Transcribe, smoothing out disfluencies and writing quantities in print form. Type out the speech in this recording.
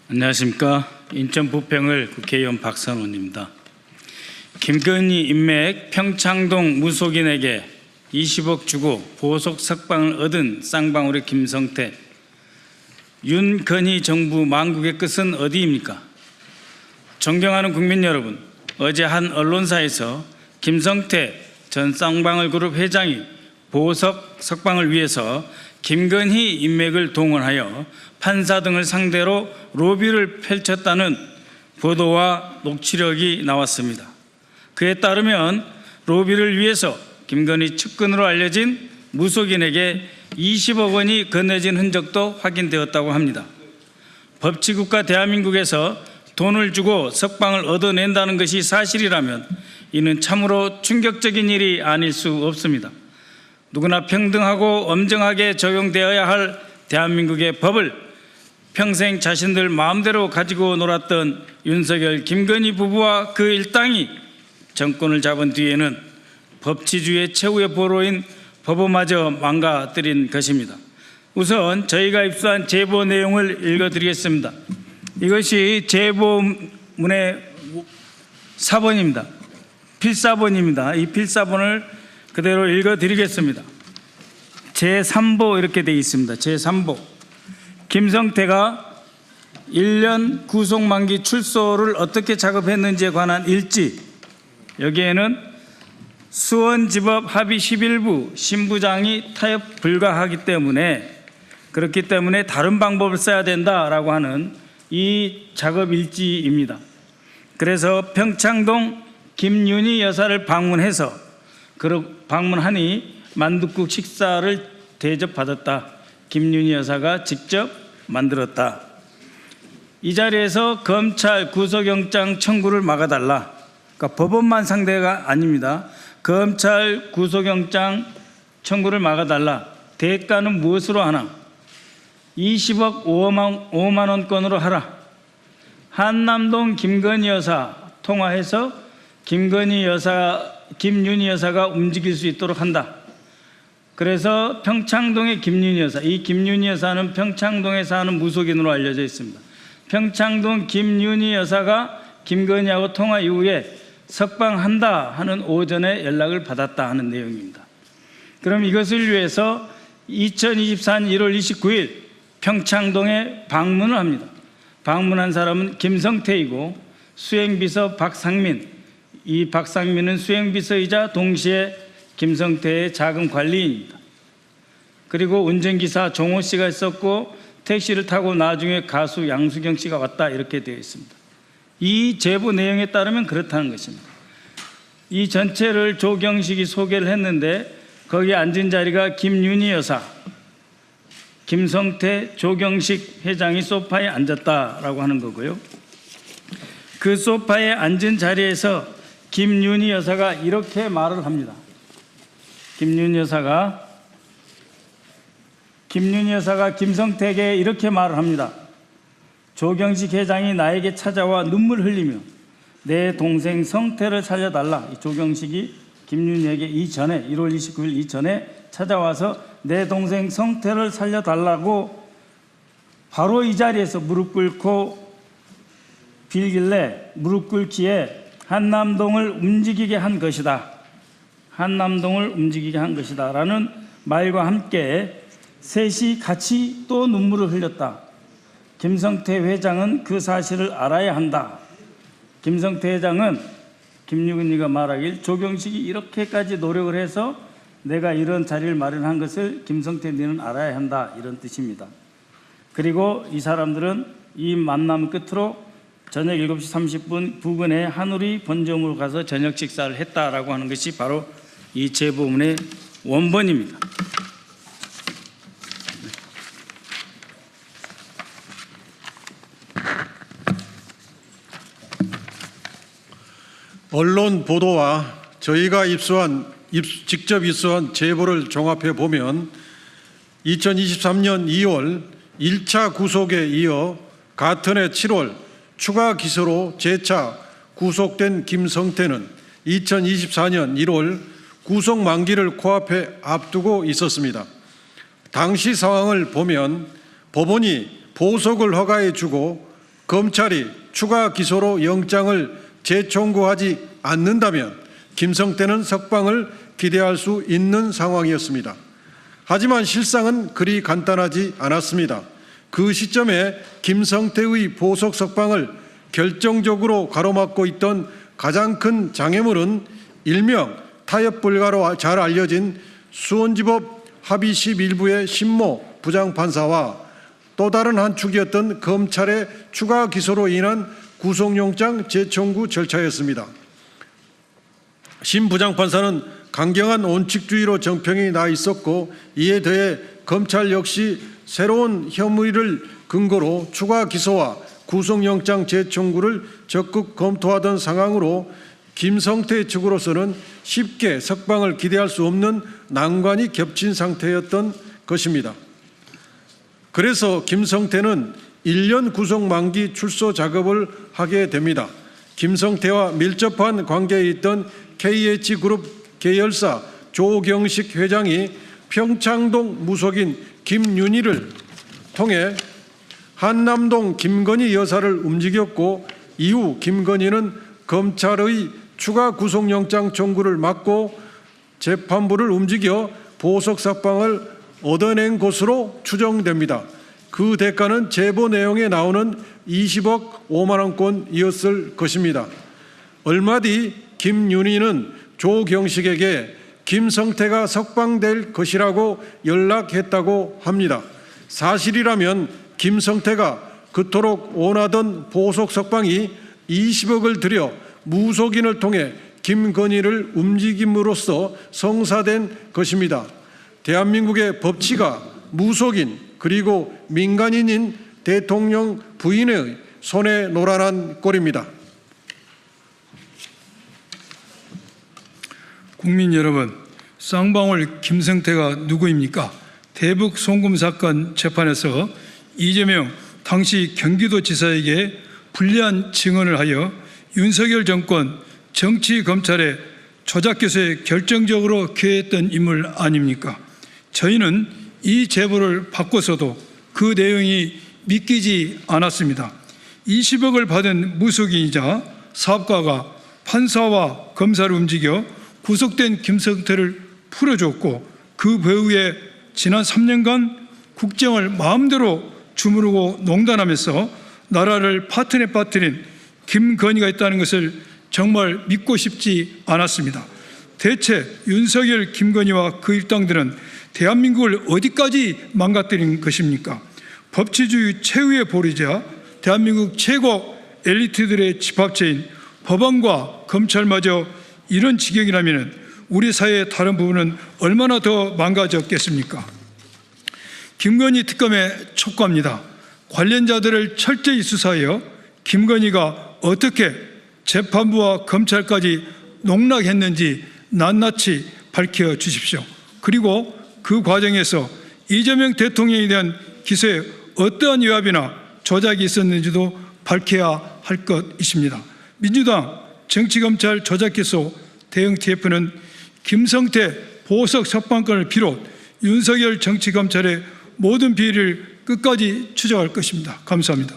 안녕하십니까. 인천 부평을 국회의원 박선원입니다. 김건희 인맥 평창동 무속인에게 20억 주고 보석 석방을 얻은 쌍방울의 김성태. 윤건희 정부 망국의 끝은 어디입니까? 존경하는 국민 여러분, 어제 한 언론사에서 김성태 전 쌍방울 그룹 회장이 보석 석방을 위해서 김건희 인맥을 동원하여 판사 등을 상대로 로비를 펼쳤다는 보도와 녹취록이 나왔습니다. 그에 따르면 로비를 위해서 김건희 측근으로 알려진 무속인에게 20억 원이 건네진 흔적도 확인되었다고 합니다. 법치국가 대한민국에서 돈을 주고 석방을 얻어낸다는 것이 사실이라면 이는 참으로 충격적인 일이 아닐 수 없습니다. 누구나 평등하고 엄정하게 적용되어야 할 대한민국의 법을 평생 자신들 마음대로 가지고 놀았던 윤석열, 김건희 부부와 그 일당이 정권을 잡은 뒤에는 법치주의의 최후의 보루인 법원마저 망가뜨린 것입니다. 우선 저희가 입수한 제보 내용을 읽어드리겠습니다. 이것이 제보문의 사본입니다. 필사본입니다. 이 필사본을 그대로 읽어드리겠습니다. 제3보 이렇게 되어 있습니다. 제3보. 김성태가 1년 구속만기 출소를 어떻게 작업했는지에 관한 일지. 여기에는 수원지법 합의 11부 신부장이 타협 불가하기 때문에 그렇기 때문에 다른 방법을 써야 된다라고 하는 이 작업 일지입니다. 그래서 평창동 김윤희 여사를 방문하니 만둣국 식사를 대접받았다. 김윤희 여사가 직접 만들었다. 이 자리에서 검찰 구속영장 청구를 막아달라. 그러니까 법원만 상대가 아닙니다. 검찰 구속영장 청구를 막아달라. 대가는 무엇으로 하나? 20억 5만 원권으로 하라. 한남동 김건희 여사 통화해서 김윤희 여사가 움직일 수 있도록 한다. 그래서 평창동의 김윤희 여사, 이 김윤희 여사는 평창동에 사는 무속인으로 알려져 있습니다. 평창동 김윤희 여사가 김건희하고 통화 이후에 석방한다 하는 오전에 연락을 받았다 하는 내용입니다. 그럼 이것을 위해서 2024년 1월 29일 평창동에 방문을 합니다. 방문한 사람은 김성태이고 수행비서 박상민, 이 박상민은 수행비서이자 동시에 김성태의 자금 관리인입니다. 그리고 운전기사 종호 씨가 있었고 택시를 타고 나중에 가수 양수경 씨가 왔다 이렇게 되어 있습니다. 이 제보 내용에 따르면 그렇다는 것입니다. 이 전체를 조경식이 소개를 했는데 거기에 앉은 자리가 김윤희 여사, 김성태, 조경식 회장이 소파에 앉았다라고 하는 거고요. 그 소파에 앉은 자리에서 김윤희 여사가 이렇게 말을 합니다. 김윤희 여사가 김성태에게 이렇게 말을 합니다. 조경식 회장이 나에게 찾아와 눈물 흘리며 내 동생 성태를 살려달라. 이 조경식이 김윤희에게 이전에 1월 29일 이전에 찾아와서 내 동생 성태를 살려달라고 바로 이 자리에서 무릎 꿇고 빌길래 무릎 꿇기에 한남동을 움직이게 한 것이다. 한남동을 움직이게 한 것이다 라는 말과 함께 셋이 같이 또 눈물을 흘렸다. 김성태 회장은 그 사실을 알아야 한다. 김성태 회장은 김윤희가 말하길 조경식이 이렇게까지 노력을 해서 내가 이런 자리를 마련한 것을 김성태 너는 알아야 한다 이런 뜻입니다. 그리고 이 사람들은 이 만남 끝으로 저녁 7시 30분 부근의 한우리 본점으로 가서 저녁 식사를 했다라고 하는 것이 바로 이 제보문의 원본입니다. 언론 보도와 저희가 직접 입수한 제보를 종합해 보면 2023년 2월 1차 구속에 이어 같은 해 7월 추가 기소로 재차 구속된 김성태는 2024년 1월 구속 만기를 코앞에 앞두고 있었습니다. 당시 상황을 보면 법원이 보석을 허가해 주고 검찰이 추가 기소로 영장을 재청구하지 않는다면 김성태는 석방을 기대할 수 있는 상황이었습니다. 하지만 실상은 그리 간단하지 않았습니다. 그 시점에 김성태의 보석 석방을 결정적으로 가로막고 있던 가장 큰 장애물은 일명 타협 불가로 잘 알려진 수원지법 합의실 일부의 신모 부장판사와 또 다른 한 축이었던 검찰의 추가 기소로 인한 구속영장 재청구 절차였습니다. 신 부장판사는 강경한 원칙주의로 정평이 나 있었고, 이에 더해 검찰 역시 새로운 혐의를 근거로 추가 기소와 구속영장 재청구를 적극 검토하던 상황으로 김성태 측으로서는 쉽게 석방을 기대할 수 없는 난관이 겹친 상태였던 것입니다. 그래서 김성태는 1년 구속 만기 출소 작업을 하게 됩니다. 김성태와 밀접한 관계에 있던 KH그룹 계열사 조경식 회장이 평창동 무속인 김윤희를 통해 한남동 김건희 여사를 움직였고, 이후 김건희는 검찰의 추가 구속영장 청구를 막고 재판부를 움직여 보석 석방을 얻어낸 것으로 추정됩니다. 그 대가는 제보 내용에 나오는 20억 5만 원권이었을 것입니다. 얼마 뒤 김윤희는 조경식에게 김성태가 석방될 것이라고 연락했다고 합니다. 사실이라면 김성태가 그토록 원하던 보석 석방이 20억을 들여 무속인을 통해 김건희를 움직임으로써 성사된 것입니다. 대한민국의 법치가 무속인 그리고 민간인인 대통령 부인의 손에 노란한 꼴입니다. 국민 여러분, 쌍방울 김성태가 누구입니까? 대북 송금 사건 재판에서 이재명 당시 경기도지사에게 불리한 증언을 하여 윤석열 정권 정치검찰의 조작기소에 결정적으로 기여했던 인물 아닙니까? 저희는 이 제보를 받고서도 그 내용이 믿기지 않았습니다. 20억을 받은 무속인이자 사업가가 판사와 검사를 움직여 구속된 김성태를 풀어줬고, 그 배후에 지난 3년간 국정을 마음대로 주무르고 농단하면서 나라를 파탄에 빠뜨린 김건희가 있다는 것을 정말 믿고 싶지 않았습니다. 대체 윤석열, 김건희와 그 일당들은 대한민국을 어디까지 망가뜨린 것입니까? 법치주의 최후의 보루자 대한민국 최고 엘리트들의 집합체인 법원과 검찰마저 이런 지경이라면 우리 사회의 다른 부분은 얼마나 더 망가졌겠습니까? 김건희 특검에 촉구합니다. 관련자들을 철저히 수사하여 김건희가 어떻게 재판부와 검찰까지 농락했는지 낱낱이 밝혀주십시오. 그리고 그 과정에서 이재명 대통령에 대한 기소에 어떠한 위압이나 조작이 있었는지도 밝혀야 할 것이십니다. 민주당 정치검찰 조작기소 대응 TF는 김성태 보석 석방권을 비롯 윤석열 정치검찰의 모든 비리를 끝까지 추적할 것입니다. 감사합니다.